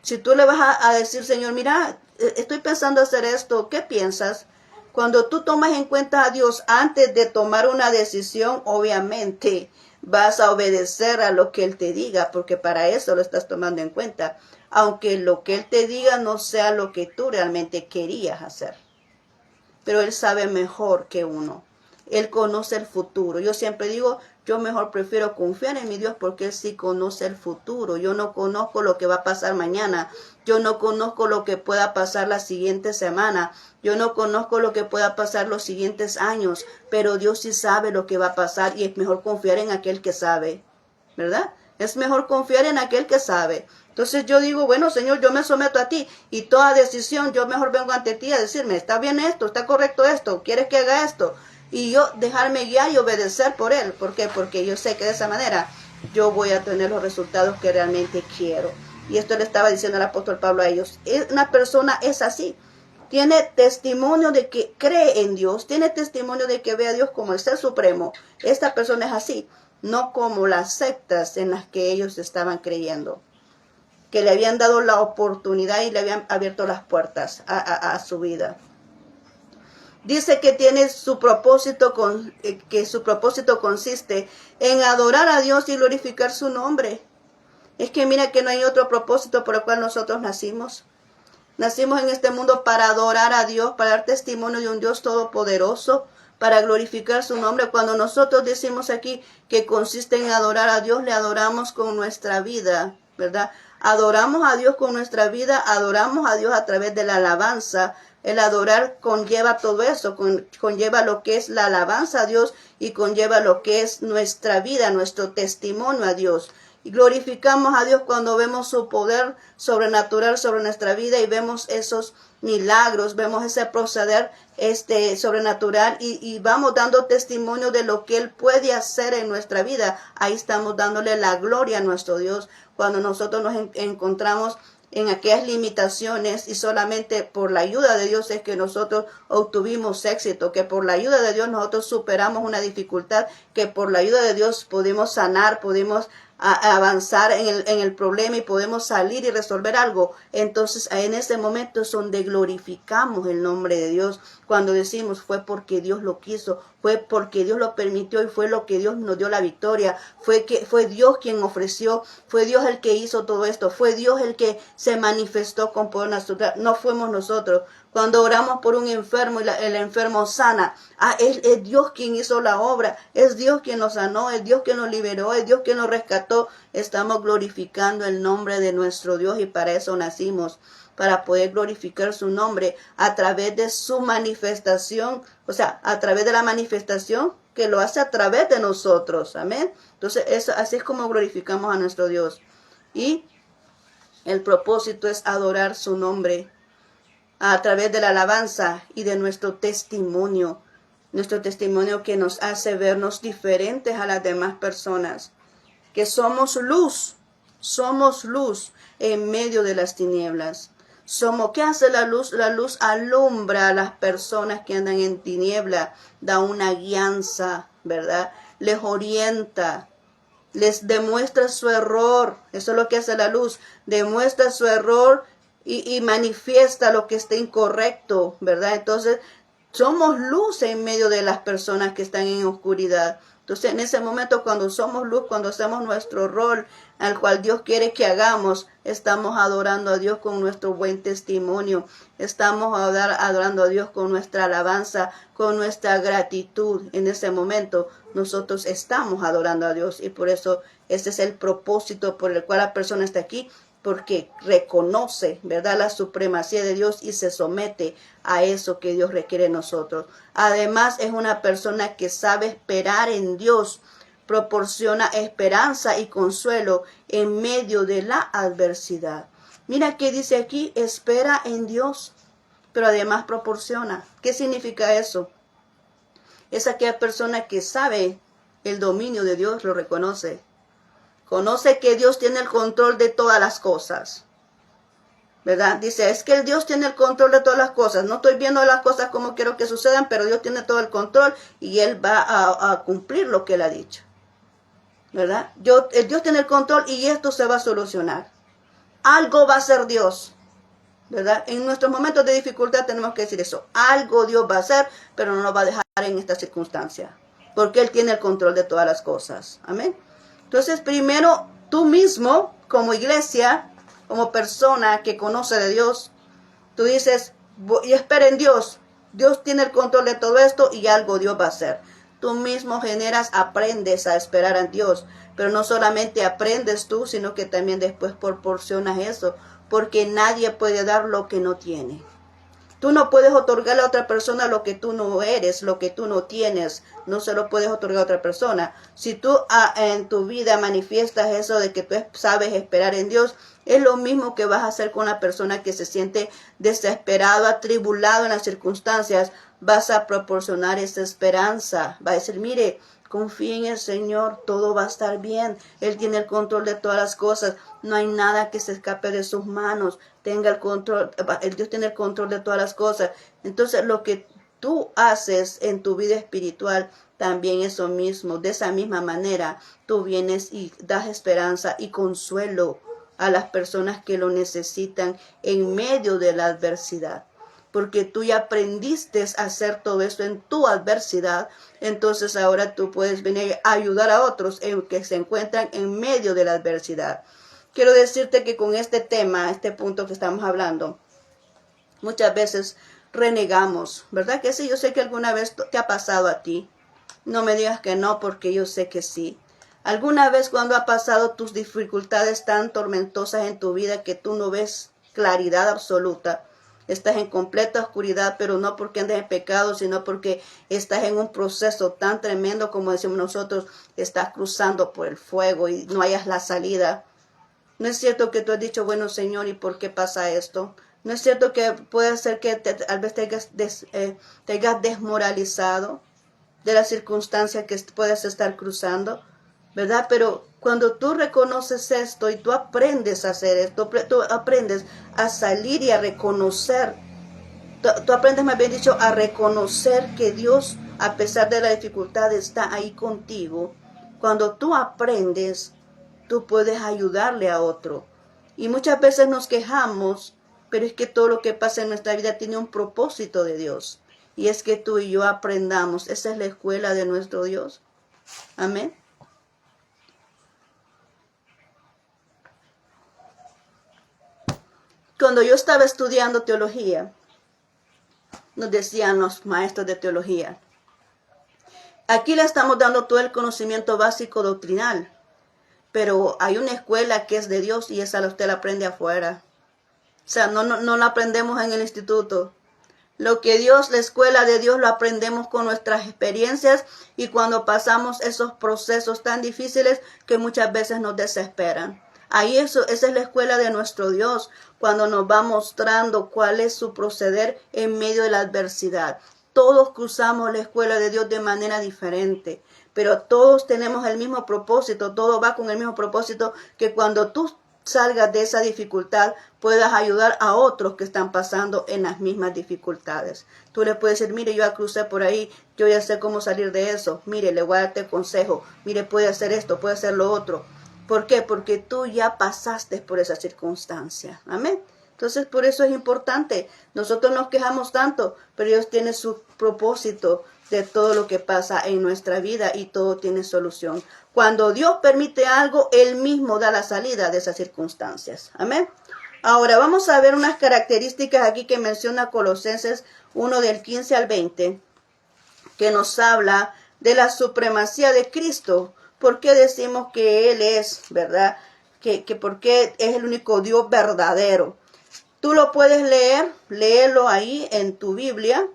A: Si tú le vas a decir, Señor, mira, estoy pensando hacer esto, ¿qué piensas? Cuando tú tomas en cuenta a Dios antes de tomar una decisión, obviamente vas a obedecer a lo que Él te diga, porque para eso lo estás tomando en cuenta, aunque lo que Él te diga no sea lo que tú realmente querías hacer. Pero Él sabe mejor que uno. Él conoce el futuro. Yo siempre digo, yo mejor prefiero confiar en mi Dios porque Él sí conoce el futuro. Yo no conozco lo que va a pasar mañana. Yo no conozco lo que pueda pasar la siguiente semana. Yo no conozco lo que pueda pasar los siguientes años. Pero Dios sí sabe lo que va a pasar y es mejor confiar en aquel que sabe. ¿Verdad? Es mejor confiar en aquel que sabe. Entonces yo digo, bueno, Señor, yo me someto a ti y toda decisión yo mejor vengo ante ti a decirme, está bien esto, está correcto esto, ¿quieres que haga esto? Y yo dejarme guiar y obedecer por Él. ¿Por qué? Porque yo sé que de esa manera yo voy a tener los resultados que realmente quiero. Y esto le estaba diciendo el apóstol Pablo a ellos. Una persona es así. tiene testimonio de que cree en Dios, tiene testimonio de que ve a Dios como el Ser Supremo. Esta persona es así, no como las sectas en las que ellos estaban creyendo, que le habían dado la oportunidad y le habían abierto las puertas a su vida. Dice que tiene su propósito, que su propósito consiste en adorar a Dios y glorificar su nombre. Es que mira que no hay otro propósito por el cual nosotros nacimos. Nacimos en este mundo para adorar a Dios, para dar testimonio de un Dios todopoderoso, para glorificar su nombre. Cuando nosotros decimos aquí que consiste en adorar a Dios, le adoramos con nuestra vida, ¿verdad? Adoramos a Dios con nuestra vida, adoramos a Dios a través de la alabanza. El adorar conlleva todo eso, conlleva lo que es la alabanza a Dios y conlleva lo que es nuestra vida, nuestro testimonio a Dios. Y glorificamos a Dios cuando vemos su poder sobrenatural sobre nuestra vida y vemos esos milagros, vemos ese proceder sobrenatural y vamos dando testimonio de lo que Él puede hacer en nuestra vida. Ahí estamos dándole la gloria a nuestro Dios cuando nosotros nos encontramos en aquellas limitaciones y solamente por la ayuda de Dios es que nosotros obtuvimos éxito, que por la ayuda de Dios nosotros superamos una dificultad, que por la ayuda de Dios pudimos sanar, pudimos avanzar en el problema y podemos salir y resolver algo. Entonces en ese momento es donde glorificamos el nombre de Dios, cuando decimos fue porque Dios lo quiso, fue porque Dios lo permitió y fue lo que Dios nos dio la victoria, fue Dios quien ofreció, fue Dios el que hizo todo esto, fue Dios el que se manifestó con poder natural, no fuimos nosotros. Cuando oramos por un enfermo y el enfermo sana, es Dios quien hizo la obra, es Dios quien nos sanó, es Dios quien nos liberó, es Dios quien nos rescató. Estamos glorificando el nombre de nuestro Dios y para eso nacimos, para poder glorificar su nombre a través de su manifestación, o sea, a través de la manifestación que lo hace a través de nosotros. Amén. Entonces, así es como glorificamos a nuestro Dios. Y el propósito es adorar su nombre a través de la alabanza y de nuestro testimonio que nos hace vernos diferentes a las demás personas, que somos luz en medio de las tinieblas. ¿Qué hace la luz? La luz alumbra a las personas que andan en tiniebla, da una guianza, ¿verdad? Les orienta, les demuestra su error. Eso es lo que hace la luz, demuestra su error y manifiesta lo que está incorrecto, ¿verdad? Entonces, somos luz en medio de las personas que están en oscuridad. Entonces, en ese momento, cuando somos luz, cuando hacemos nuestro rol al cual Dios quiere que hagamos, estamos adorando a Dios con nuestro buen testimonio. Estamos adorando a Dios con nuestra alabanza, con nuestra gratitud. En ese momento, nosotros estamos adorando a Dios y por eso ese es el propósito por el cual la persona está aquí, porque reconoce, ¿verdad?, la supremacía de Dios y se somete a eso que Dios requiere de nosotros. Además, es una persona que sabe esperar en Dios, proporciona esperanza y consuelo en medio de la adversidad. Mira que dice aquí, espera en Dios, pero además proporciona. ¿Qué significa eso? Es aquella persona que sabe el dominio de Dios, lo reconoce. Conoce que Dios tiene el control de todas las cosas, ¿verdad? Dice, es que Dios tiene el control de todas las cosas. No estoy viendo las cosas como quiero que sucedan, pero Dios tiene todo el control y Él va a cumplir lo que Él ha dicho, ¿verdad? Dios tiene el control y esto se va a solucionar. Algo va a hacer Dios, ¿verdad? En nuestros momentos de dificultad tenemos que decir eso. Algo Dios va a hacer, pero no nos va a dejar en esta circunstancia, porque Él tiene el control de todas las cosas. Amén. Entonces, primero, tú mismo, como iglesia, como persona que conoce de Dios, tú dices, y espera en Dios. Dios tiene el control de todo esto y algo Dios va a hacer. Tú mismo aprendes a esperar en Dios. Pero no solamente aprendes tú, sino que también después proporcionas eso. Porque nadie puede dar lo que no tiene. Tú no puedes otorgarle a otra persona lo que tú no eres, lo que tú no tienes. No se lo puedes otorgar a otra persona. Si tú en tu vida manifiestas eso de que tú sabes esperar en Dios, es lo mismo que vas a hacer con la persona que se siente desesperado, atribulado en las circunstancias. Vas a proporcionar esa esperanza. Va a decir, mire, Confía en el Señor, todo va a estar bien. Él tiene el control de todas las cosas. No hay nada que se escape de sus manos. Tenga el control, el Dios tiene el control de todas las cosas. Entonces, lo que tú haces en tu vida espiritual, también eso mismo. De esa misma manera, tú vienes y das esperanza y consuelo a las personas que lo necesitan en medio de la adversidad. Porque tú ya aprendiste a hacer todo eso en tu adversidad, entonces ahora tú puedes venir a ayudar a otros que se encuentran en medio de la adversidad. Quiero decirte que con este tema, este punto que estamos hablando, muchas veces renegamos, ¿verdad que sí? Yo sé que alguna vez te ha pasado a ti. No me digas que no, porque yo sé que sí. ¿Alguna vez cuando ha pasado tus dificultades tan tormentosas en tu vida que tú no ves claridad absoluta? Estás en completa oscuridad, pero no porque andes en pecado, sino porque estás en un proceso tan tremendo, como decimos nosotros, estás cruzando por el fuego y no hayas la salida. ¿No es cierto que tú has dicho, bueno, Señor, ¿y por qué pasa esto? ¿No es cierto que puede ser que tal vez te hayas desmoralizado de la circunstancia que puedes estar cruzando? ¿Verdad? Pero cuando tú reconoces esto y tú aprendes a hacer esto, tú aprendes a salir y a reconocer, tú aprendes, más bien dicho, a reconocer que Dios, a pesar de la dificultad, está ahí contigo. Cuando tú aprendes, tú puedes ayudarle a otro. Y muchas veces nos quejamos, pero es que todo lo que pasa en nuestra vida tiene un propósito de Dios. Y es que tú y yo aprendamos. Esa es la escuela de nuestro Dios. Amén. Cuando yo estaba estudiando teología, nos decían los maestros de teología, aquí le estamos dando todo el conocimiento básico doctrinal, pero hay una escuela que es de Dios y esa usted la aprende afuera. O sea, no la aprendemos en el instituto. Lo que Dios, la escuela de Dios, lo aprendemos con nuestras experiencias y cuando pasamos esos procesos tan difíciles que muchas veces nos desesperan. Ahí esa es la escuela de nuestro Dios, cuando nos va mostrando cuál es su proceder en medio de la adversidad. Todos cruzamos la escuela de Dios de manera diferente, pero todos tenemos el mismo propósito, todo va con el mismo propósito, que cuando tú salgas de esa dificultad, puedas ayudar a otros que están pasando en las mismas dificultades. Tú le puedes decir, mire, yo ya crucé por ahí, yo ya sé cómo salir de eso, mire, le voy a darte consejo, mire, puede hacer esto, puede hacer lo otro. ¿Por qué? Porque tú ya pasaste por esa circunstancia. Amén. Entonces, por eso es importante. Nosotros nos quejamos tanto, pero Dios tiene su propósito de todo lo que pasa en nuestra vida y todo tiene solución. Cuando Dios permite algo, Él mismo da la salida de esas circunstancias. Amén. Ahora vamos a ver unas características aquí que menciona Colosenses 1 del 15 al 20, que nos habla de la supremacía de Cristo. ¿Por qué decimos que Él es, verdad? Que porque es el único Dios verdadero. Tú lo puedes leer, léelo ahí en tu Biblia.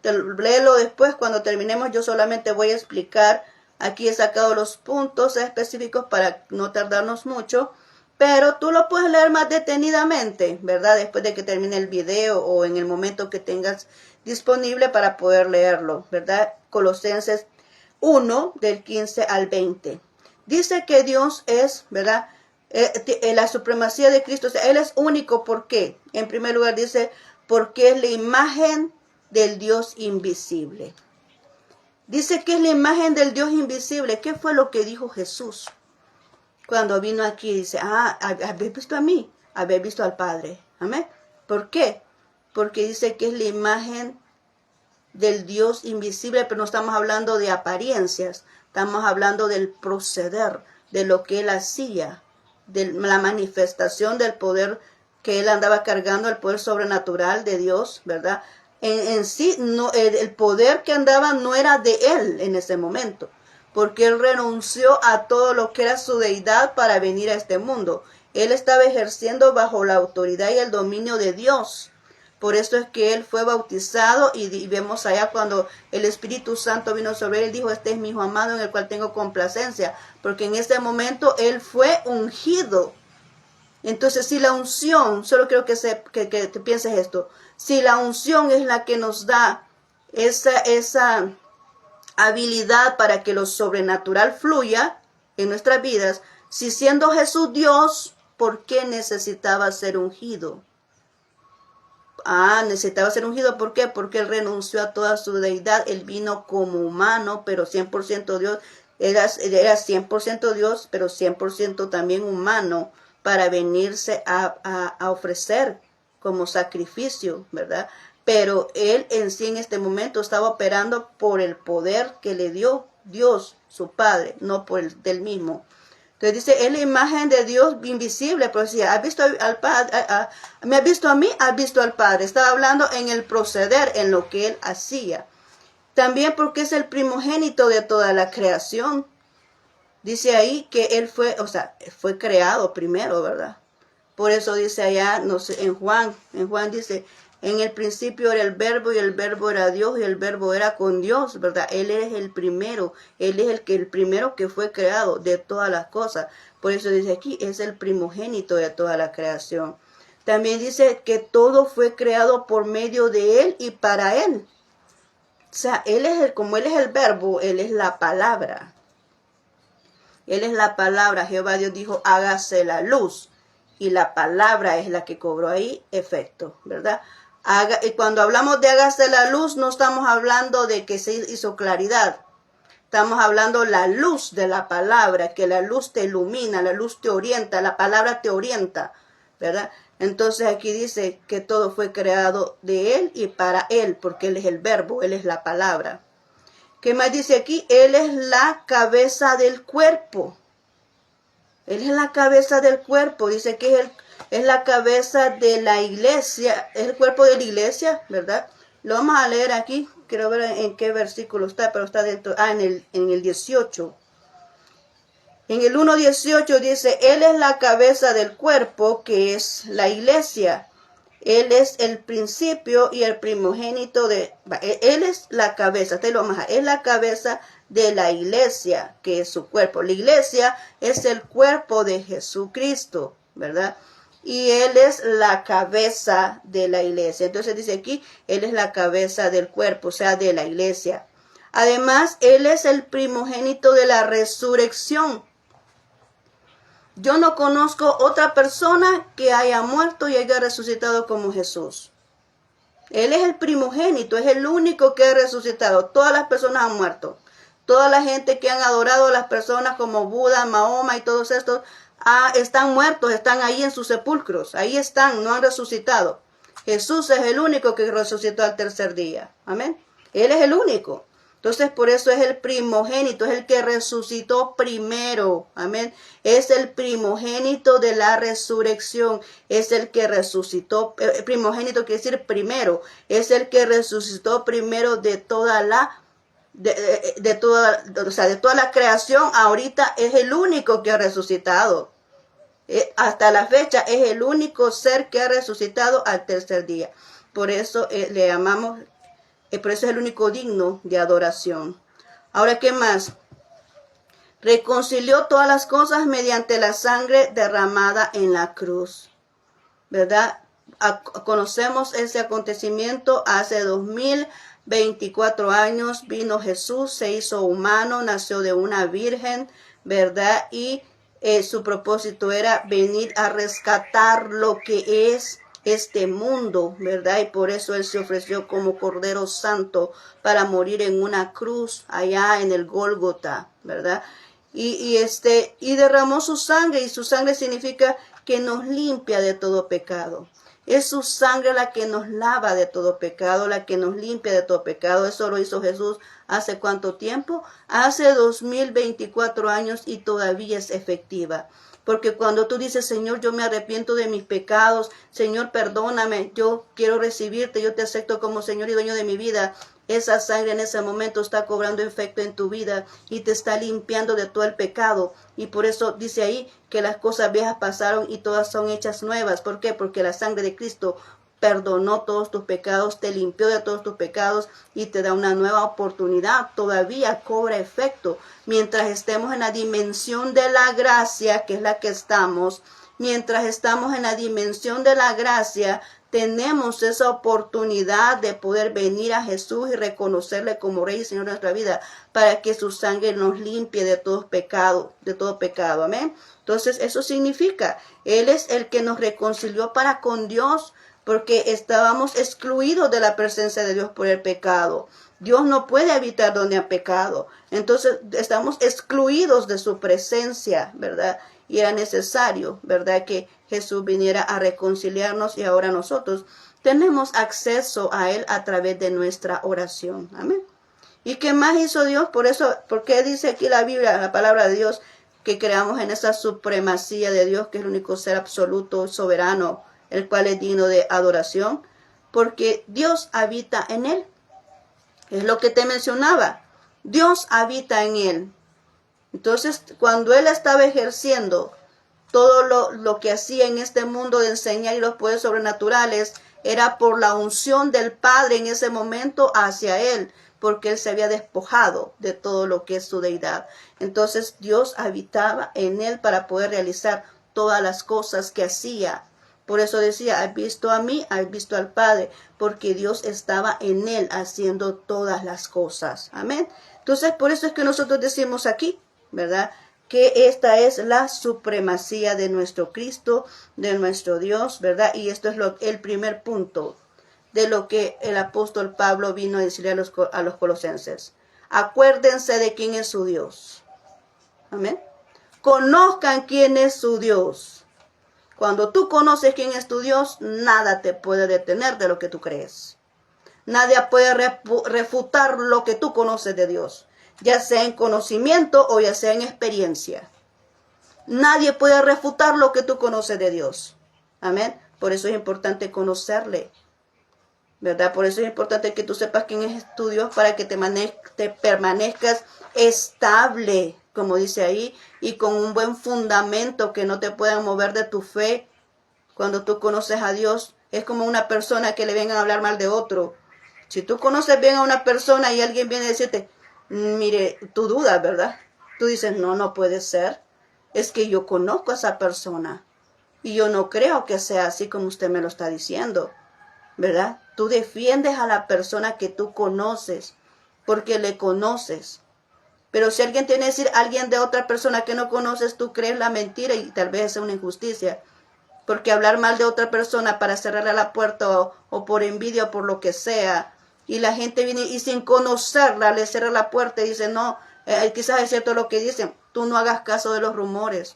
A: Léelo después, cuando terminemos yo solamente voy a explicar. Aquí he sacado los puntos específicos para no tardarnos mucho. Pero tú lo puedes leer más detenidamente, ¿verdad? Después de que termine el video o en el momento que tengas disponible para poder leerlo, ¿verdad? Colosenses 1 del 15 al 20. Dice que Dios es, ¿verdad? La supremacía de Cristo, o sea, Él es único. ¿Por qué? En primer lugar dice, porque es la imagen del Dios invisible. Dice que es la imagen del Dios invisible. ¿Qué fue lo que dijo Jesús cuando vino aquí? Dice, habéis visto a mí, habéis visto al Padre. Amén. ¿Por qué? Porque dice que es la imagen del Dios invisible, pero no estamos hablando de apariencias, estamos hablando del proceder, de lo que Él hacía, de la manifestación del poder que Él andaba cargando, el poder sobrenatural de Dios, ¿verdad? En sí, no, el poder que andaba no era de Él en ese momento, porque Él renunció a todo lo que era su deidad para venir a este mundo. Él estaba ejerciendo bajo la autoridad y el dominio de Dios. Por eso es que Él fue bautizado y vemos allá cuando el Espíritu Santo vino sobre Él, dijo, este es mi Hijo amado en el cual tengo complacencia, porque en ese momento Él fue ungido. Entonces, si la unción, solo quiero que te pienses esto, si la unción es la que nos da esa habilidad para que lo sobrenatural fluya en nuestras vidas, si siendo Jesús Dios, ¿por qué necesitaba ser ungido? Necesitaba ser ungido. ¿Por qué? Porque Él renunció a toda su deidad. Él vino como humano, pero 100% Dios. Era 100% Dios, pero 100% también humano, para venirse a ofrecer como sacrificio, ¿verdad? Pero Él en sí en este momento estaba operando por el poder que le dio Dios, su Padre, no por el del mismo. Entonces dice, es la imagen de Dios invisible, pero decía, ¿has visto al Padre? ¿Me has visto a mí? ¿Has visto al Padre? Estaba hablando en el proceder, en lo que Él hacía. También porque es el primogénito de toda la creación. Dice ahí que Él fue, fue creado primero, ¿verdad? Por eso dice allá, no sé, en Juan dice, en el principio era el verbo y el verbo era Dios y el verbo era con Dios, ¿verdad? Él es el primero, Él es el primero que fue creado de todas las cosas. Por eso dice aquí, es el primogénito de toda la creación. También dice que todo fue creado por medio de Él y para Él. O sea, como Él es el verbo, Él es la palabra. Él es la palabra. Jehová Dios dijo, hágase la luz. Y la palabra es la que cobró ahí efecto, ¿verdad? Y cuando hablamos de hágase la luz, no estamos hablando de que se hizo claridad. Estamos hablando la luz de la palabra, que la luz te ilumina, la luz te orienta, la palabra te orienta, ¿verdad? Entonces aquí dice que todo fue creado de Él y para Él, porque Él es el verbo, Él es la palabra. ¿Qué más dice aquí? Él es la cabeza del cuerpo. Él es la cabeza del cuerpo. Dice que es la cabeza de la iglesia. Es el cuerpo de la iglesia, ¿verdad? Lo vamos a leer aquí. Quiero ver en qué versículo está, pero está dentro. En el 18. En el 1:18 dice, Él es la cabeza del cuerpo, que es la iglesia. Él es el principio y el primogénito Él es la cabeza, es la cabeza de la iglesia, que es su cuerpo. La iglesia es el cuerpo de Jesucristo, ¿verdad? Y Él es la cabeza de la iglesia. Entonces dice aquí, Él es la cabeza del cuerpo, o sea, de la iglesia. Además, Él es el primogénito de la resurrección. Yo no conozco otra persona que haya muerto y haya resucitado como Jesús. Él es el primogénito, es el único que ha resucitado. Todas las personas han muerto. Toda la gente que han adorado a las personas como Buda, Mahoma y todos estos, están muertos, están ahí en sus sepulcros. Ahí están, no han resucitado. Jesús es el único que resucitó al tercer día. Amén. Él es el único. Entonces, por eso es el primogénito, es el que resucitó primero. Amén. Es el primogénito de la resurrección. Es el que resucitó. Primogénito quiere decir primero. Es el que resucitó primero de toda la de toda la creación. Ahorita es el único que ha resucitado. Hasta la fecha es el único ser que ha resucitado al tercer día. Por eso le llamamos. Por eso es el único digno de adoración. Ahora, ¿qué más? Reconcilió todas las cosas mediante la sangre derramada en la cruz. ¿Verdad? Conocemos ese acontecimiento hace 2024 años. Vino Jesús, se hizo humano, nació de una virgen, ¿verdad? Y su propósito era venir a rescatar lo que es este mundo, ¿verdad? Y por eso Él se ofreció como Cordero Santo para morir en una cruz allá en el Gólgota, ¿verdad? Y derramó su sangre, y su sangre significa que nos limpia de todo pecado. Es su sangre la que nos lava de todo pecado, la que nos limpia de todo pecado. Eso lo hizo Jesús ¿hace cuánto tiempo? Hace 2024 años, y todavía es efectiva. Porque cuando tú dices, Señor, yo me arrepiento de mis pecados, Señor, perdóname, yo quiero recibirte, yo te acepto como Señor y dueño de mi vida, esa sangre en ese momento está cobrando efecto en tu vida y te está limpiando de todo el pecado. Y por eso dice ahí que las cosas viejas pasaron y todas son hechas nuevas. ¿Por qué? Porque la sangre de Cristo perdonó todos tus pecados, te limpió de todos tus pecados y te da una nueva oportunidad. Todavía cobra efecto mientras estemos en la dimensión de la gracia, que es la que estamos. Mientras estamos en la dimensión de la gracia, tenemos esa oportunidad de poder venir a Jesús y reconocerle como Rey y Señor de nuestra vida, para que su sangre nos limpie de todo pecado, amén. Entonces eso significa, Él es el que nos reconcilió para con Dios, porque estábamos excluidos de la presencia de Dios por el pecado. Dios no puede habitar donde ha pecado. Entonces estamos excluidos de su presencia, ¿verdad? Y era necesario, ¿verdad?, que Jesús viniera a reconciliarnos, y ahora nosotros tenemos acceso a Él a través de nuestra oración. Amén. ¿Y qué más hizo Dios? Por eso, porque dice aquí la Biblia, la palabra de Dios, que creamos en esa supremacía de Dios, que es el único ser absoluto, soberano, el cual es digno de adoración, porque Dios habita en Él. Es lo que te mencionaba. Dios habita en Él. Entonces, cuando Él estaba ejerciendo todo lo que hacía en este mundo de enseñar y los poderes sobrenaturales, era por la unción del Padre en ese momento hacia Él, porque Él se había despojado de todo lo que es su deidad. Entonces, Dios habitaba en Él para poder realizar todas las cosas que hacía. Por eso decía, has visto a mí, has visto al Padre, porque Dios estaba en Él haciendo todas las cosas. Amén. Entonces, por eso es que nosotros decimos aquí, ¿verdad?, que esta es la supremacía de nuestro Cristo, de nuestro Dios, ¿verdad? Y esto es el primer punto de lo que el apóstol Pablo vino a decirle a los colosenses. Acuérdense de quién es su Dios. Amén. Conozcan quién es su Dios. Cuando tú conoces quién es tu Dios, nada te puede detener de lo que tú crees. Nadie puede refutar lo que tú conoces de Dios, ya sea en conocimiento o ya sea en experiencia. Nadie puede refutar lo que tú conoces de Dios. Amén. Por eso es importante conocerle, ¿verdad? Por eso es importante que tú sepas quién es tu Dios, para que te permanezcas estable, como dice ahí, y con un buen fundamento, que no te puedan mover de tu fe. Cuando tú conoces a Dios, es como una persona que le vengan a hablar mal de otro. Si tú conoces bien a una persona y alguien viene a decirte, mire, tú dudas, ¿verdad? Tú dices, no puede ser. Es que yo conozco a esa persona y yo no creo que sea así como usted me lo está diciendo, ¿verdad? Tú defiendes a la persona que tú conoces porque le conoces. Pero si alguien tiene que decir alguien de otra persona que no conoces, tú crees la mentira y tal vez es una injusticia. Porque hablar mal de otra persona para cerrarle la puerta o por envidia o por lo que sea, y la gente viene y sin conocerla le cierra la puerta y dice, no, quizás es cierto lo que dicen. Tú no hagas caso de los rumores.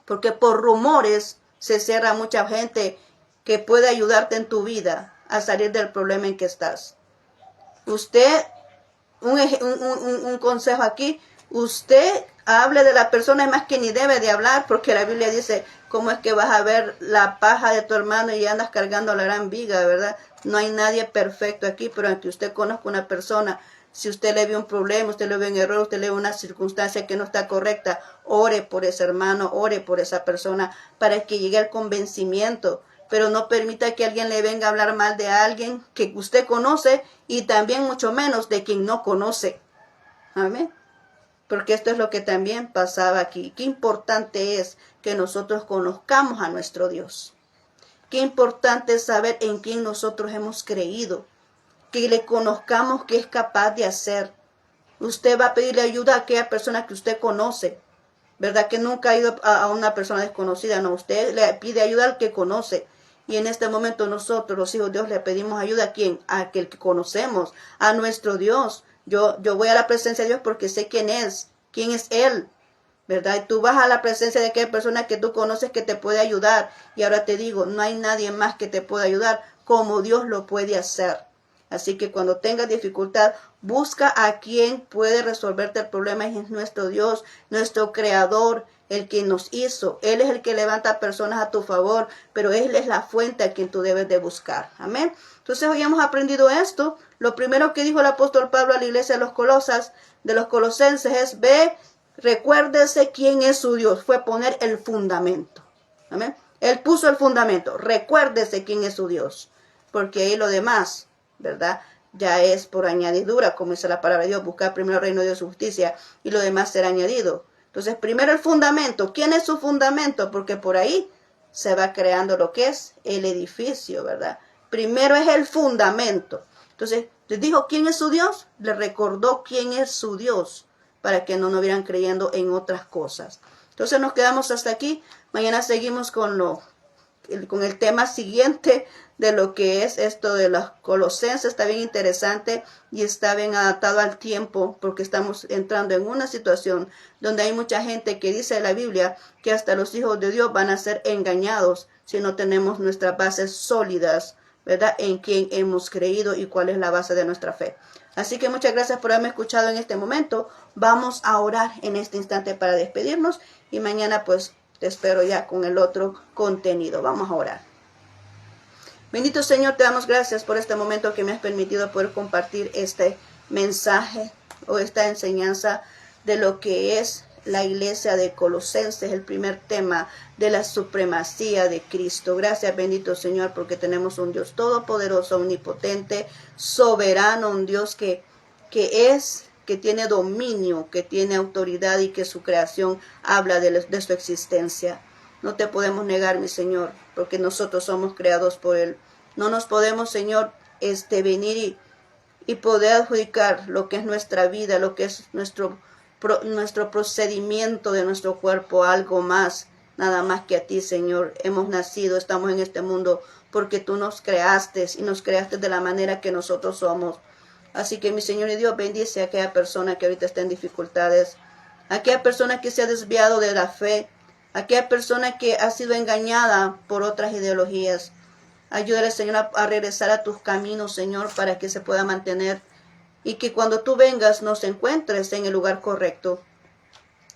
A: Porque por rumores se cierra mucha gente que puede ayudarte en tu vida a salir del problema en que estás. Usted, un consejo aquí, usted hable de la persona, es más que ni debe de hablar, porque la Biblia dice, ¿cómo es que vas a ver la paja de tu hermano y andas cargando la gran viga, verdad? No hay nadie perfecto aquí, pero aunque usted conozca una persona, si usted le ve un problema, usted le ve un error, usted le ve una circunstancia que no está correcta, ore por ese hermano, ore por esa persona para que llegue al convencimiento. Pero no permita que alguien le venga a hablar mal de alguien que usted conoce y también mucho menos de quien no conoce. Amén. Porque esto es lo que también pasaba aquí. Qué importante es que nosotros conozcamos a nuestro Dios. Qué importante es saber en quién nosotros hemos creído. Que le conozcamos qué es capaz de hacer. Usted va a pedirle ayuda a aquella persona que usted conoce. ¿Verdad? Que nunca ha ido a una persona desconocida. No, usted le pide ayuda al que conoce. Y en este momento nosotros, los hijos de Dios, le pedimos ayuda a quién, a aquel que conocemos, a nuestro Dios. Yo voy a la presencia de Dios porque sé quién es Él, ¿verdad? Y tú vas a la presencia de aquella persona que tú conoces que te puede ayudar. Y ahora te digo, no hay nadie más que te pueda ayudar como Dios lo puede hacer. Así que cuando tengas dificultad, busca a quien puede resolverte el problema. Es nuestro Dios, nuestro Creador, el que nos hizo. Él es el que levanta personas a tu favor, pero Él es la fuente a quien tú debes de buscar. Amén. Entonces hoy hemos aprendido esto. Lo primero que dijo el apóstol Pablo a la iglesia de los colosenses es, recuérdese quién es su Dios. Fue poner el fundamento. Amén. Él puso el fundamento. Recuérdese quién es su Dios. Porque ahí lo demás, ¿verdad? Ya es por añadidura, como dice la palabra de Dios, buscar primero el reino de Dios y su justicia y lo demás será añadido. Entonces, primero el fundamento. ¿Quién es su fundamento? Porque por ahí se va creando lo que es el edificio, ¿verdad? Primero es el fundamento. Entonces, les dijo quién es su Dios, le recordó quién es su Dios, para que no nos vieran creyendo en otras cosas. Entonces nos quedamos hasta aquí. Mañana seguimos con el tema siguiente de lo que es esto de los Colosenses. Está bien interesante y está bien adaptado al tiempo, porque estamos entrando en una situación donde hay mucha gente que dice en la Biblia que hasta los hijos de Dios van a ser engañados si no tenemos nuestras bases sólidas, ¿verdad? En quién hemos creído y cuál es la base de nuestra fe. Así que muchas gracias por haberme escuchado en este momento. Vamos a orar en este instante para despedirnos y mañana pues te espero ya con el otro contenido. Vamos a orar. Bendito Señor, te damos gracias por este momento que me has permitido poder compartir este mensaje o esta enseñanza de lo que es la iglesia de Colosenses, el primer tema de la supremacía de Cristo. Gracias, bendito Señor, porque tenemos un Dios todopoderoso, omnipotente, soberano, un Dios que tiene dominio, que tiene autoridad y que su creación habla de su existencia. No te podemos negar, mi Señor, porque nosotros somos creados por Él. No nos podemos, Señor, venir y poder adjudicar lo que es nuestra vida, lo que es nuestro procedimiento de nuestro cuerpo, algo más, nada más que a ti, Señor. Hemos nacido, estamos en este mundo porque tú nos creaste y nos creaste de la manera que nosotros somos. Así que mi Señor y Dios, bendice a aquella persona que ahorita está en dificultades, a aquella persona que se ha desviado de la fe, a aquella persona que ha sido engañada por otras ideologías. Ayúdale, Señor, a regresar a tus caminos, Señor, para que se pueda mantener y que cuando tú vengas nos encuentres en el lugar correcto.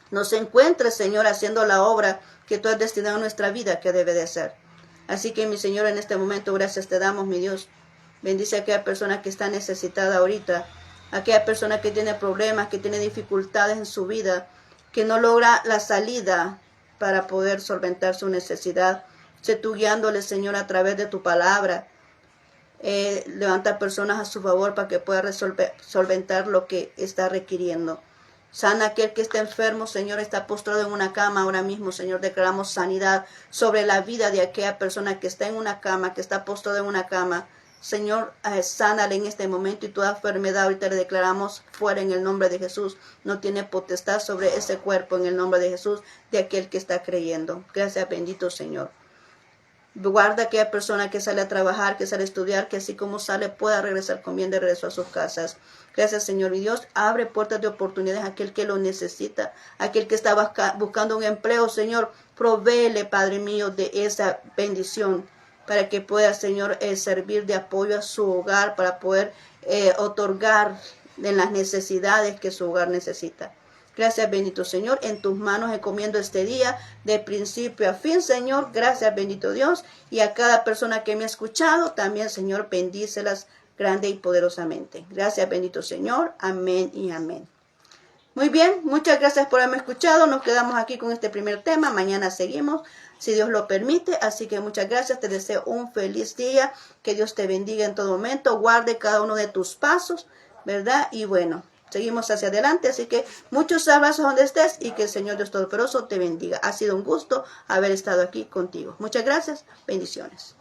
A: Nos encuentres, Señor, haciendo la obra que tú has destinado a nuestra vida que debe de ser. Así que, mi Señor, en este momento, gracias te damos, mi Dios. Bendice a aquella persona que está necesitada ahorita, a aquella persona que tiene problemas, que tiene dificultades en su vida, que no logra la salida para poder solventar su necesidad. Sé tú guiándole, Señor, a través de tu palabra. Levanta personas a su favor para que pueda solventar lo que está requiriendo. Sana aquel que está enfermo, Señor, está postrado en una cama ahora mismo, Señor. Declaramos sanidad sobre la vida de aquella persona que está en una cama, que está postrado en una cama. Señor, sánale en este momento y toda enfermedad ahorita le declaramos fuera en el nombre de Jesús. No tiene potestad sobre ese cuerpo en el nombre de Jesús de aquel que está creyendo. Gracias, bendito Señor. Guarda a aquella persona que sale a trabajar, que sale a estudiar, que así como sale pueda regresar con bien de regreso a sus casas. Gracias, Señor mi Dios. Abre puertas de oportunidades a aquel que lo necesita, aquel que está buscando un empleo, Señor. Provéele, Padre mío, de esa bendición para que pueda, Señor, servir de apoyo a su hogar, para poder otorgar en las necesidades que su hogar necesita. Gracias, bendito Señor. En tus manos encomiendo este día de principio a fin, Señor. Gracias, bendito Dios. Y a cada persona que me ha escuchado, también, Señor, bendícelas grande y poderosamente. Gracias, bendito Señor. Amén y amén. Muy bien, muchas gracias por haberme escuchado. Nos quedamos aquí con este primer tema. Mañana seguimos, si Dios lo permite. Así que muchas gracias. Te deseo un feliz día. Que Dios te bendiga en todo momento. Guarde cada uno de tus pasos, ¿verdad? Y bueno, seguimos hacia adelante, así que muchos abrazos donde estés y que el Señor Dios Todopoderoso te bendiga. Ha sido un gusto haber estado aquí contigo. Muchas gracias, bendiciones.